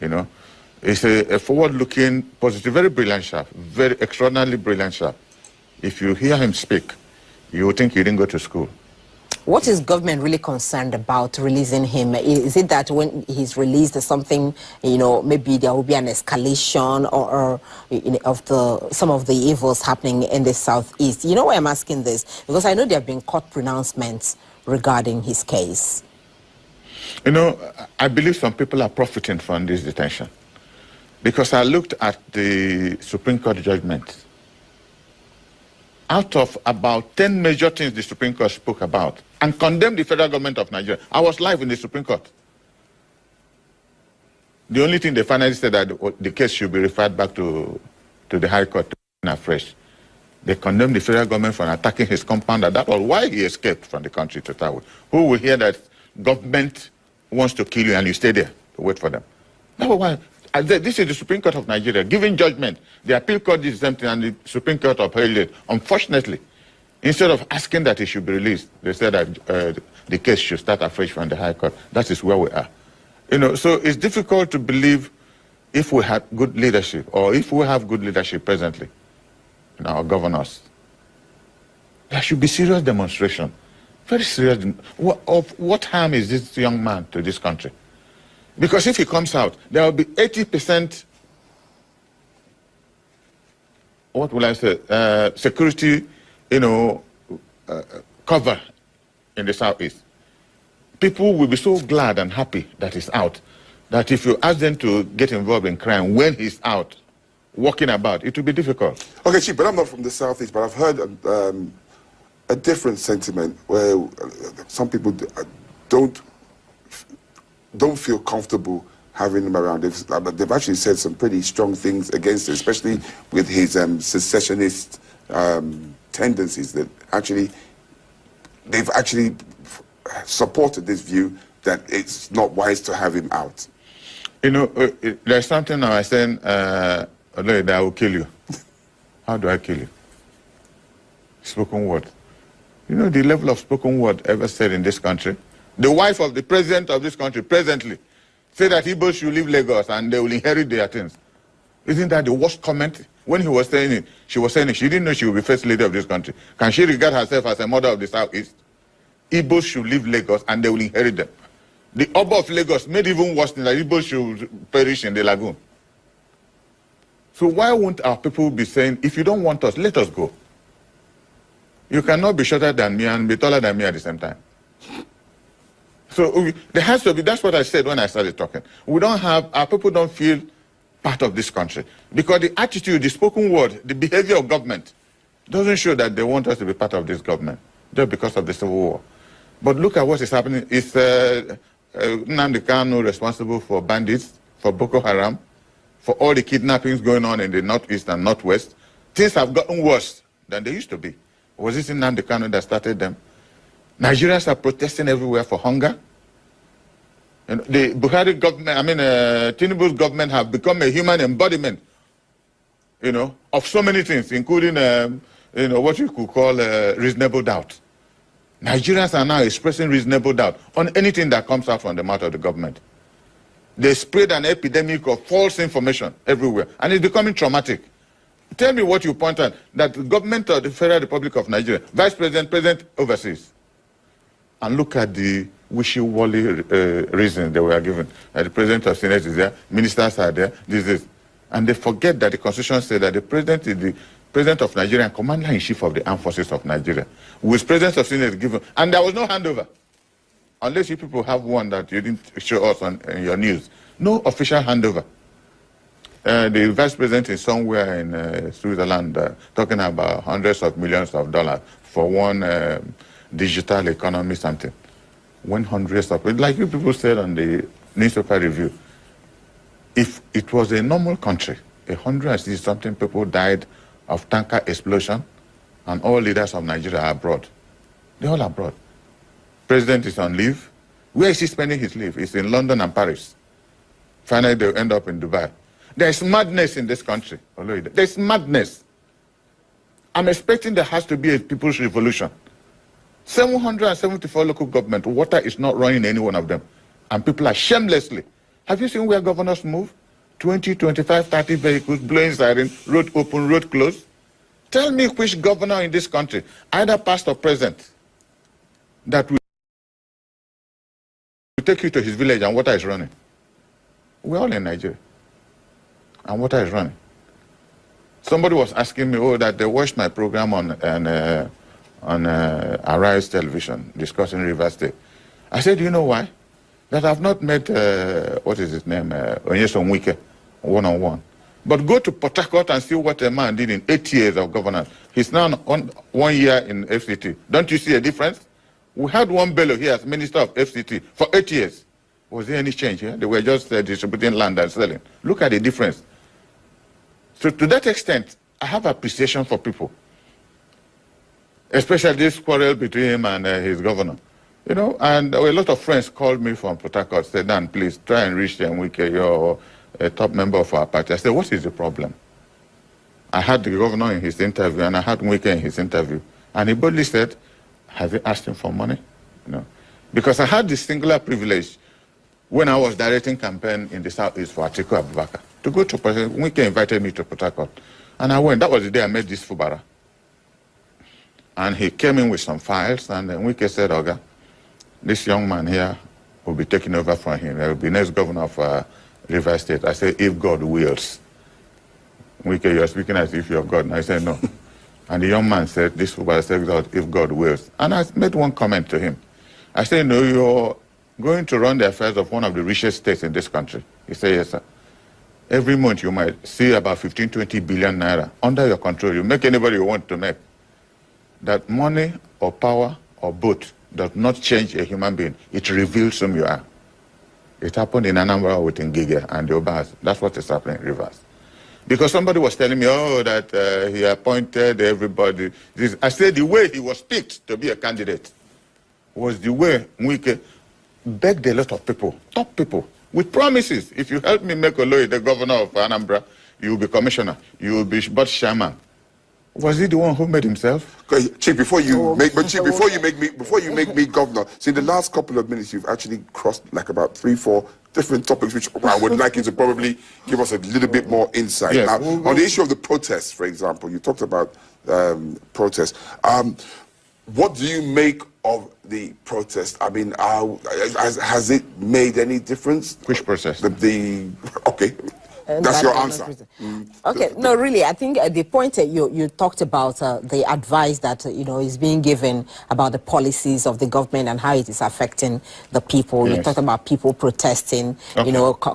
you know. It's a forward-looking, positive, very brilliant chap, very extraordinarily brilliant chap. If you hear him speak, you would think he didn't go to school. What is government really concerned about releasing him? Is it that when he's released, there's something, you know, maybe there will be an escalation or you know, of some of the evils happening in the Southeast? You know why I'm asking this? Because I know there have been court pronouncements regarding his case. You know, I believe some people are profiting from this detention. Because I looked at the Supreme Court judgment. Out of about 10 major things the Supreme Court spoke about and condemned the federal government of Nigeria, I was live in the Supreme Court. The only thing they finally said that the case should be referred back to the High Court afresh. They condemned the federal government for attacking his compounder. That was why he escaped from the country to start with. Who will hear that government wants to kill you and you stay there to wait for them? That was why. This is the Supreme Court of Nigeria giving judgment. The appeal court did the same thing and the Supreme Court upheld it. Unfortunately, instead of asking that he should be released, they said that the case should start afresh from the High Court. That is where we are. You know, so it's difficult to believe if we had good leadership or if we have good leadership presently in our governors. There should be serious demonstration. Very serious. What harm is this young man to this country? Because if he comes out, there will be 80%, what will I say, security, you know, cover in the Southeast. People will be so glad and happy that he's out, that if you ask them to get involved in crime when he's out, walking about, it will be difficult. Okay, Chief, but I'm not from the Southeast, but I've heard a different sentiment where some people don't feel comfortable having him around. They've actually said some pretty strong things against it, especially with his secessionist tendencies. That they've actually supported this view that it's not wise to have him out. You know, there's something I was saying, that I will kill you. How do I kill you? Spoken word. You know the level of spoken word ever said in this country? The wife of the president of this country presently said that Igbos should leave Lagos and they will inherit their things. Isn't that the worst comment? When he was saying it, she was saying it. She didn't know she would be first lady of this country. Can she regard herself as a mother of the Southeast? Igbos should leave Lagos and they will inherit them. The Oba of Lagos made even worse than that Igbos should perish in the lagoon. So why won't our people be saying, if you don't want us, let us go? You cannot be shorter than me and be taller than me at the same time. So there has to be, that's what I said when I started talking. We don't have, our people don't feel part of this country. Because the attitude, the spoken word, the behavior of government doesn't show that they want us to be part of this government, just because of the civil war. But look at what is happening. Is Nnamdi Kanu responsible for bandits, for Boko Haram, for all the kidnappings going on in the Northeast and Northwest? Things have gotten worse than they used to be. Was it Nnamdi Kanu that started them? Nigerians are protesting everywhere for hunger. And the Buhari government, Tinubu's government have become a human embodiment, you know, of so many things, including, you know, what you could call reasonable doubt. Nigerians are now expressing reasonable doubt on anything that comes out from the mouth of the government. They spread an epidemic of false information everywhere, and it's becoming traumatic. Tell me what you point out, that the government of the Federal Republic of Nigeria, Vice President, President overseas, and look at the wishy-washy reasons they were given. The President of Senate is there, ministers are there, this is. And they forget that the Constitution said that the President is the President of Nigeria and Commander-in-Chief of the Armed Forces of Nigeria, with President of Senate given. And there was no handover. Unless you people have one that you didn't show us on your news. No official handover. The Vice President is somewhere in Switzerland talking about hundreds of millions of dollars for one digital economy something. When hundreds of, like you people said on the newspaper review, if it was a normal country, 160-something people died of tanker explosion, and all leaders of Nigeria are abroad. They're all abroad. President is on leave. Where is he spending his leave? He's in London and Paris. Finally, they'll end up in Dubai. There's madness in this country. There's madness. I'm expecting there has to be a people's revolution. 774 local government, water is not running any one of them. And people are shamelessly Have you seen where governors move? 20, 25, 30 vehicles, blowing siren, road open, road closed. Tell me which governor in this country, either past or present, that will take you to his village and water is running. We're all in Nigeria. And water is running. Somebody was asking me, oh, that they watched my program on Arise Television discussing River State. I said, you know why? That I've not met, what is his name, Onyeson Wike, one-on-one. But go to Port Harcourt and see what a man did in 8 years of governance. He's now on 1 year in FCT. Don't you see a difference? We had one bellow here as Minister of FCT for 8 years. Was there any change here? They were just distributing land and selling. Look at the difference. So to that extent, I have appreciation for people, especially this quarrel between him and his governor. You know, and a lot of friends called me from Port Harcourt, said, Dan, please try and reach them. You're a top member of our party. I said, what is the problem? I had the governor in his interview, and I had Wike in his interview. And he boldly said, have you asked him for money? You know, because I had this singular privilege when I was directing campaign in the Sautheast for Atiku Abubakar to go to Port Harcourt. Wike invited me to Port Harcourt. And I went. That was the day I met this Fubara. And he came in with some files, and then Wike said, Oga, this young man here will be taking over from him. He will be next governor of River State. I said, if God wills. Wike, you're speaking as if you're God. And I said, no. And the young man said, this Fubara said, God, if God wills. And I made one comment to him. I said, no, you're going to run the affairs of one of the richest states in this country. He said, yes, sir. Every month you might see about 15, 20 billion naira under your control. You make anybody you want to make. That money or power or both does not change a human being. It reveals whom you are. It happened in Anambra with Ngige and the Obas. That's what is happening in Rivers. Because somebody was telling me, oh, that he appointed everybody. I said the way he was picked to be a candidate was the way Wike begged a lot of people, top people, with promises. If you help me make Oloye the governor of Anambra, you will be commissioner, you will be board chairman. Was he the one who made himself? Okay, Chief, before you make me governor, see, in the last couple of minutes, you've actually crossed like about 3, 4 different topics, which I would like you to probably give us a little bit more insight. Yes. Now, on the issue of the protests, for example, you talked about protests. What do you make of the protest? I mean, has it made any difference? Which protest? Okay. That's your answer. Okay, no, really, I think the point that you talked about, the advice that, is being given about the policies of the government and how it is affecting the people. Yes. You talked about people protesting,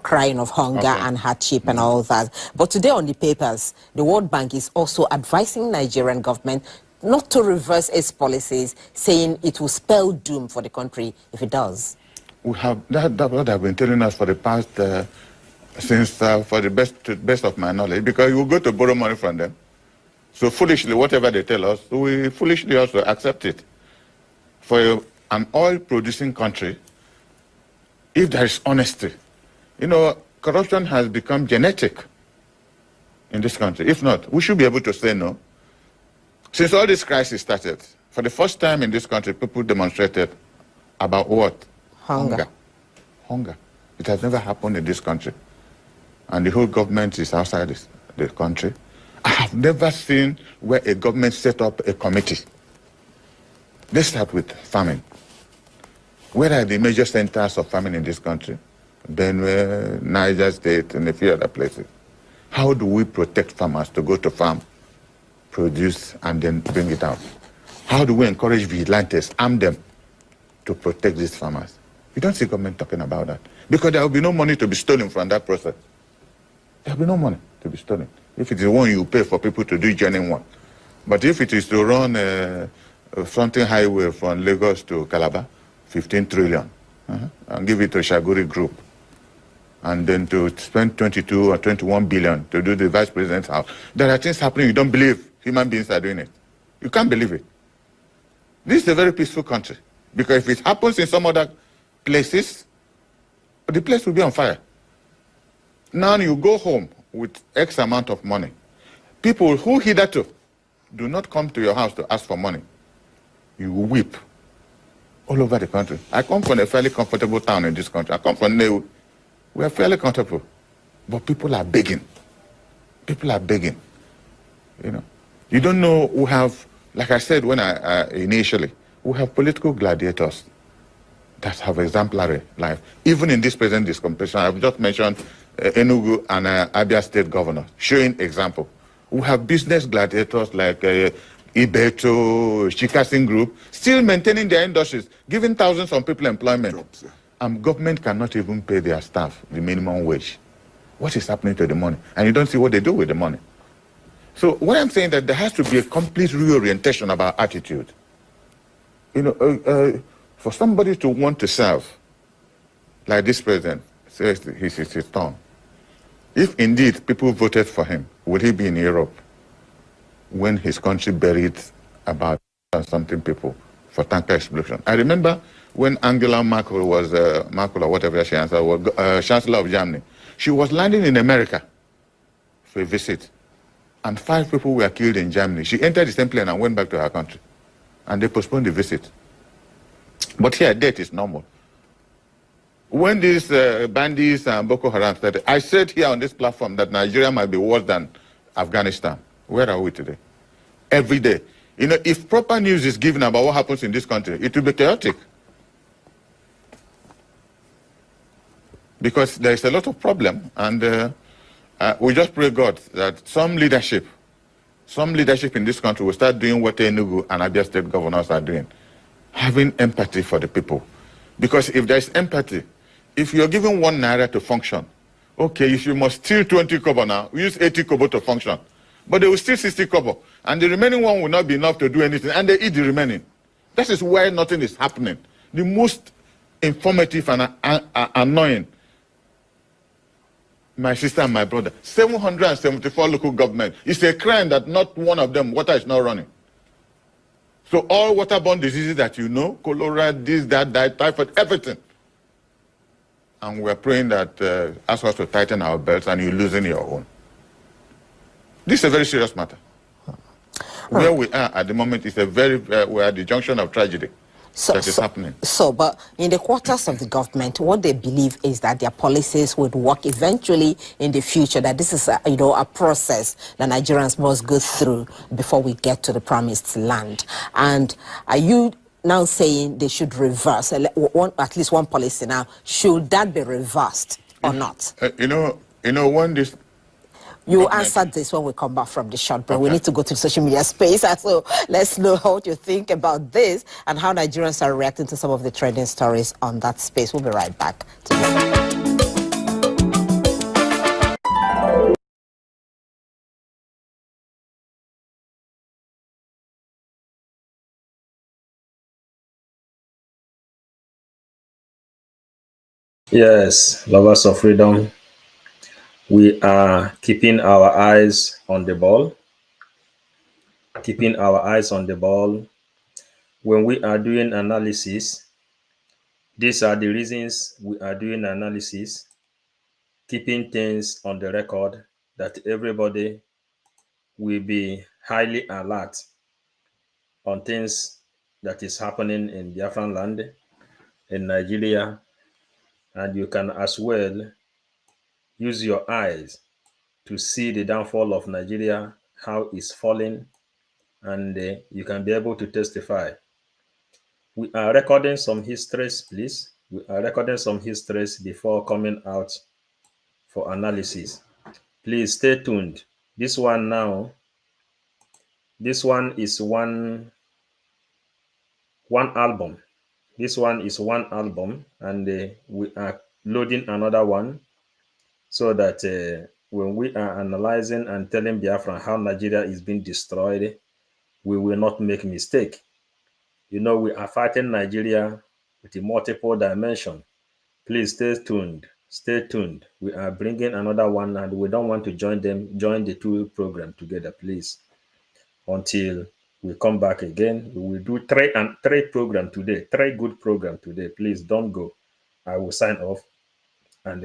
crying of hunger and hardship and all that. But today on the papers, the World Bank is also advising Nigerian government not to reverse its policies, saying it will spell doom for the country if it does. We have that what I've been telling us for the past since for the best of my knowledge, because you go to borrow money from them. So foolishly, whatever they tell us, we foolishly also accept it. For an oil-producing country, if there is honesty, corruption has become genetic in this country. If not, we should be able to say no. Since all this crisis started, for the first time in this country, people demonstrated about what? Hunger. Hunger. It has never happened in this country. And the whole government is outside the country. I have never seen where a government set up a committee. Let's start with farming. Where are the major centers of farming in this country? Benue, Niger State, and a few other places. How do we protect farmers to go to farm, produce, and then bring it out? How do we encourage vigilantes, arm them to protect these farmers? You don't see government talking about that. Because there will be no money to be stolen from that process. There will be no money to be stolen. If it is one you pay for people to do journey one. But if it is to run a fronting highway from Lagos to Calabar, 15 trillion, and give it to Shaguri Group, and then to spend 22 or 21 billion to do the vice president's house, there are things happening you don't believe human beings are doing it. You can't believe it. This is a very peaceful country. Because if it happens in some other places, the place will be on fire. Now you go home with X amount of money. People who hitherto do not come to your house to ask for money, you weep all over the country. I come from a fairly comfortable town in this country. I come from Neu. We are fairly comfortable. But people are begging. People are begging. You know, you don't know who have, like I said when initially, we have political gladiators that have exemplary life. Even in this present discompetition, I've just mentioned Enugu and Abia State Governor, showing example. We have business gladiators like Ibeto, Shikasin Group, still maintaining their industries, giving thousands of people employment. Jobs, yeah. Government cannot even pay their staff the minimum wage. What is happening to the money? And you don't see what they do with the money. So what I'm saying that there has to be a complete reorientation of our attitude. You know, for somebody to want to serve, like this president says it's his turn. If indeed people voted for him, would he be in Europe when his country buried about something people for tanker explosion? I remember when Angela Merkel was, Merkel or whatever she answered, was Chancellor of Germany. She was landing in America for a visit, and 5 people were killed in Germany. She entered the same plane and went back to her country, and they postponed the visit. But here, death is normal. When these bandits and Boko Haram started, I said here on this platform that Nigeria might be worse than Afghanistan. Where are we today? Every day. You know, if proper news is given about what happens in this country, it will be chaotic. Because there is a lot of problem, and we just pray God that some leadership in this country will start doing what Enugu and Abia State governors are doing, having empathy for the people. Because if there is empathy, if you're given 1 naira to function, okay, if you must steal 20 kobo now, use 80 kobo to function. But they will steal 60 kobo, and the remaining one will not be enough to do anything, and they eat the remaining. That is why nothing is happening. The most informative and annoying, my sister and my brother, 774 local government. It's a crime that not one of them, water is not running. So all waterborne diseases that you know, cholera, this, that, typhoid, everything. And we're praying that ask us to tighten our belts and you're losing your own. This is a very serious matter. Where we are at the moment is we're at the junction of tragedy. That is happening. But in the quarters of the government, what they believe is that their policies would work eventually in the future, that this is a process that Nigerians must go through before we get to the promised land. And are you now saying they should reverse, at least one policy now, should that be reversed or not? When this... You answered this when we come back from the short break. Okay. We need to go to social media space. So let's know what you think about this and how Nigerians are reacting to some of the trending stories on that space. We'll be right back to this. Yes, lovers of freedom, we are keeping our eyes on the ball. Keeping our eyes on the ball. When we are doing analysis, these are the reasons we are doing analysis. Keeping things on the record that everybody will be highly alert on things that is happening in Biafran land, in Nigeria, and you can as well use your eyes to see the downfall of Nigeria, how it's falling, and you can be able to testify. We are recording some histories, please. We are recording some histories before coming out for analysis. Please stay tuned. This one now, this one is one album. This one is one album, and we are loading another one so that when we are analyzing and telling Biafran how Nigeria is being destroyed, we will not make mistake. You know, we are fighting Nigeria with a multiple dimension. Please stay tuned. Stay tuned. We are bringing another one, and we don't want to join the two programs together, please. Until we come back again, we will do three program today, 3 good program today. Please don't go. I will sign off and